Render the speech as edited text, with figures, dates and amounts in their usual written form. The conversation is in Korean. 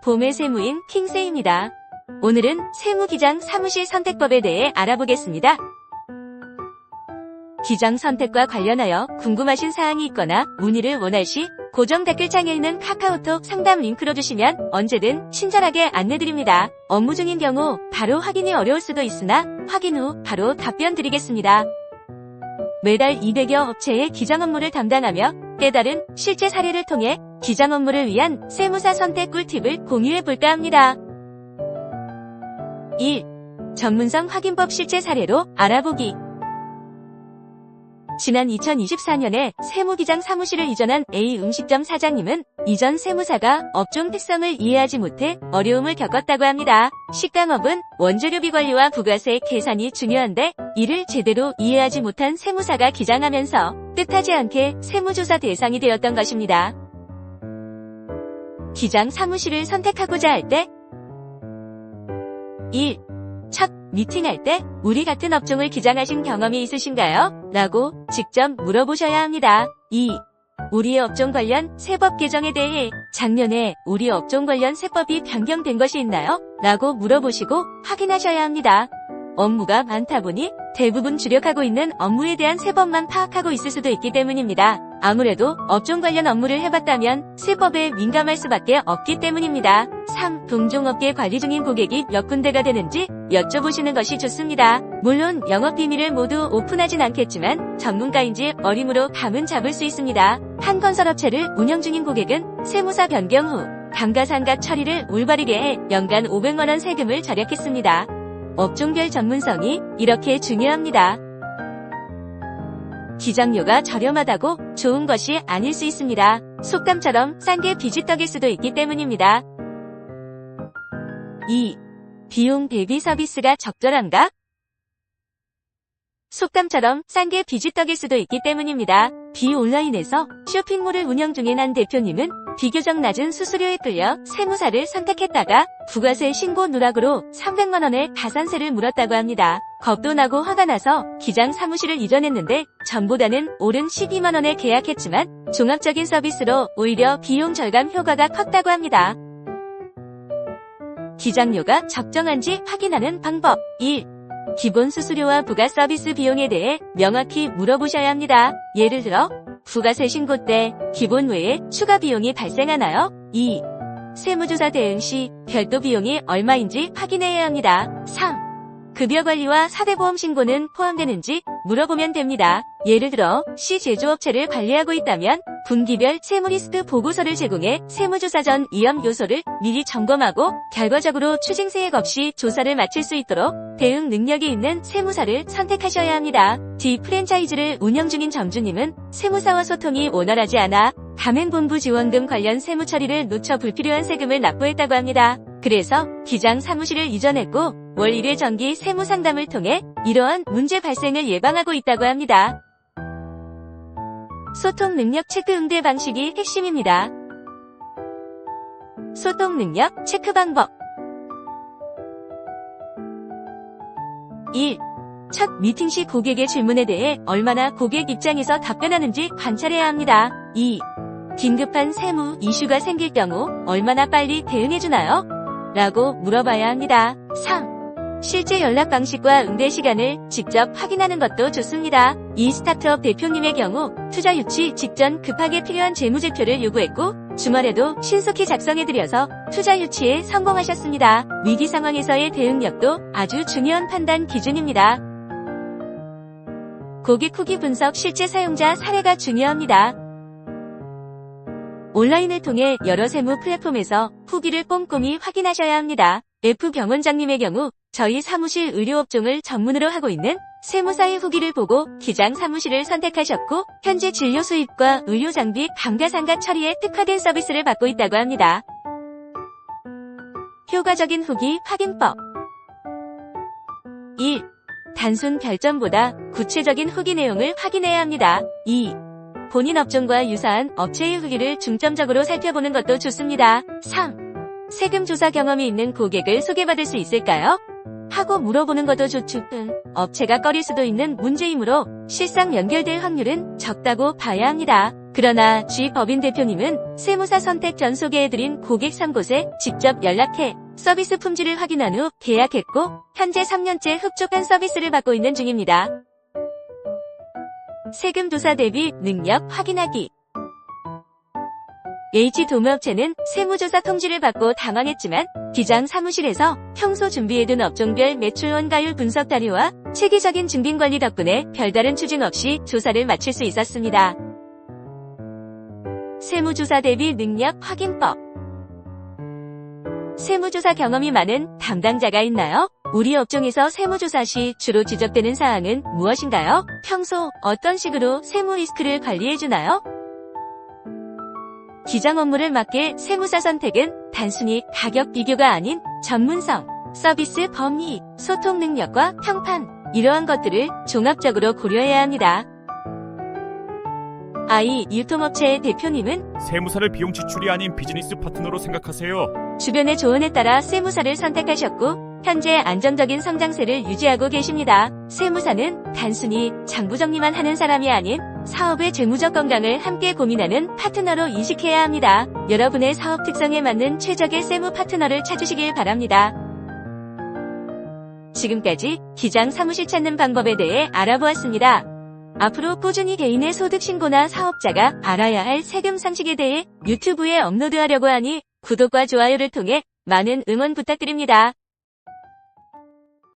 봄의 세무인 킹세입니다. 오늘은 세무기장 사무실 선택법에 대해 알아보겠습니다. 기장 선택과 관련하여 궁금하신 사항이 있거나 문의를 원할 시 고정 댓글창에 있는 카카오톡 상담 링크로 주시면 언제든 친절하게 안내드립니다. 업무 중인 경우 바로 확인이 어려울 수도 있으나 확인 후 바로 답변 드리겠습니다. 매달 200여 업체의 기장 업무를 담당하며 깨달은 실제 사례를 통해 기장 업무를 위한 세무사 선택 꿀팁을 공유해 볼까 합니다. 1. 전문성 확인법 실제 사례로 알아보기. 지난 2024년에 세무기장 사무실을 이전한 A 음식점 사장님은 이전 세무사가 업종 특성을 이해하지 못해 어려움을 겪었다고 합니다. 식당업은 원재료비 관리와 부가세 계산이 중요한데 이를 제대로 이해하지 못한 세무사가 기장하면서 뜻하지 않게 세무조사 대상이 되었던 것입니다. 기장 사무실을 선택하고자 할 때 1. 첫 미팅할 때 우리 같은 업종을 기장하신 경험이 있으신가요? 라고 직접 물어보셔야 합니다. 2. 우리의 업종 관련 세법 개정에 대해 작년에 우리 업종 관련 세법이 변경된 것이 있나요? 라고 물어보시고 확인하셔야 합니다. 업무가 많다 보니 대부분 주력하고 있는 업무에 대한 세법만 파악하고 있을 수도 있기 때문입니다. 아무래도 업종 관련 업무를 해봤다면 세법에 민감할 수밖에 없기 때문입니다. 3. 동종업계 관리 중인 고객이 몇 군데가 되는지 여쭤보시는 것이 좋습니다. 물론 영업비밀을 모두 오픈하진 않겠지만 전문가인지 어림으로 감은 잡을 수 있습니다. 한 건설업체를 운영 중인 고객은 세무사 변경 후 감가상각 처리를 올바르게 해 연간 500만원 세금을 절약했습니다. 업종별 전문성이 이렇게 중요합니다. 기장료가 저렴하다고 좋은 것이 아닐 수 있습니다. 속담처럼 싼 게 비지떡일 수도 있기 때문입니다. 2. 비용 대비 서비스가 적절한가? 속담처럼 싼 게 비지떡일 수도 있기 때문입니다. 비온라인에서 쇼핑몰을 운영 중인 한 대표님은 비교적 낮은 수수료에 끌려 세무사를 선택했다가 부가세 신고 누락으로 300만원의 가산세를 물었다고 합니다. 겁도 나고 화가 나서 기장 사무실을 이전했는데 전보다는 오른 12만원에 계약했지만 종합적인 서비스로 오히려 비용 절감 효과가 컸다고 합니다. 기장료가 적정한지 확인하는 방법. 1. 기본 수수료와 부가 서비스 비용에 대해 명확히 물어보셔야 합니다. 예를 들어 부가세 신고 때 기본 외에 추가 비용이 발생하나요? 2. 세무조사 대응 시 별도 비용이 얼마인지 확인해야 합니다. 3. 급여관리와 사대보험 신고는 포함되는지 물어보면 됩니다. 예를 들어 C 제조업체를 관리하고 있다면 분기별 세무리스크 보고서를 제공해 세무조사 전 위험 요소를 미리 점검하고 결과적으로 추징세액 없이 조사를 마칠 수 있도록 대응 능력이 있는 세무사를 선택하셔야 합니다. D 프랜차이즈를 운영 중인 점주님은 세무사와 소통이 원활하지 않아 가맹본부 지원금 관련 세무 처리를 놓쳐 불필요한 세금을 납부했다고 합니다. 그래서 기장 사무실을 이전했고 월 1회 정기 세무 상담을 통해 이러한 문제 발생을 예방하고 있다고 합니다. 소통 능력 체크 응대 방식이 핵심입니다. 소통 능력 체크 방법. 1. 첫 미팅 시 고객의 질문에 대해 얼마나 고객 입장에서 답변하는지 관찰해야 합니다. 2. 긴급한 세무 이슈가 생길 경우 얼마나 빨리 대응해주나요? 라고 물어봐야 합니다. 3. 실제 연락 방식과 응대 시간을 직접 확인하는 것도 좋습니다. 이 스타트업 대표님의 경우 투자 유치 직전 급하게 필요한 재무제표를 요구했고 주말에도 신속히 작성해드려서 투자 유치에 성공하셨습니다. 위기 상황에서의 대응력도 아주 중요한 판단 기준입니다. 고객 후기 분석 실제 사용자 사례가 중요합니다. 온라인을 통해 여러 세무 플랫폼에서 후기를 꼼꼼히 확인하셔야 합니다. F병원장님의 경우 저희 사무실 의료업종을 전문으로 하고 있는 세무사의 후기를 보고 기장 사무실을 선택하셨고 현재 진료 수입과 의료장비 감가상각 처리에 특화된 서비스를 받고 있다고 합니다. 효과적인 후기 확인법. 1. 단순 별점보다 구체적인 후기 내용을 확인해야 합니다. 2. 본인 업종과 유사한 업체의 후기를 중점적으로 살펴보는 것도 좋습니다. 3. 세금 조사 경험이 있는 고객을 소개받을 수 있을까요? 하고 물어보는 것도 좋죠. 업체가 꺼릴 수도 있는 문제이므로 실상 연결될 확률은 적다고 봐야 합니다. 그러나 쥐 법인 대표님은 세무사 선택 전 소개해드린 고객 3곳에 직접 연락해 서비스 품질을 확인한 후 계약했고 현재 3년째 흡족한 서비스를 받고 있는 중입니다. 세금 도사 대비 능력 확인하기. H도매업체는 세무조사 통지를 받고 당황했지만 기장 사무실에서 평소 준비해둔 업종별 매출 원가율 분석 자료와 체계적인 증빙관리 덕분에 별다른 추징 없이 조사를 마칠 수 있었습니다. 세무조사 대비 능력 확인법. 세무조사 경험이 많은 담당자가 있나요? 우리 업종에서 세무조사 시 주로 지적되는 사항은 무엇인가요? 평소 어떤 식으로 세무 리스크를 관리해주나요? 기장 업무를 맡길 세무사 선택은 단순히 가격 비교가 아닌 전문성, 서비스 범위, 소통 능력과 평판, 이러한 것들을 종합적으로 고려해야 합니다. I 유통업체의 대표님은 세무사를 비용 지출이 아닌 비즈니스 파트너로 생각하세요. 주변의 조언에 따라 세무사를 선택하셨고 현재 안정적인 성장세를 유지하고 계십니다. 세무사는 단순히 장부 정리만 하는 사람이 아닌 사업의 재무적 건강을 함께 고민하는 파트너로 인식해야 합니다. 여러분의 사업 특성에 맞는 최적의 세무 파트너를 찾으시길 바랍니다. 지금까지 기장 사무실 찾는 방법에 대해 알아보았습니다. 앞으로 꾸준히 개인의 소득 신고나 사업자가 알아야 할 세금 상식에 대해 유튜브에 업로드하려고 하니 구독과 좋아요를 통해 많은 응원 부탁드립니다.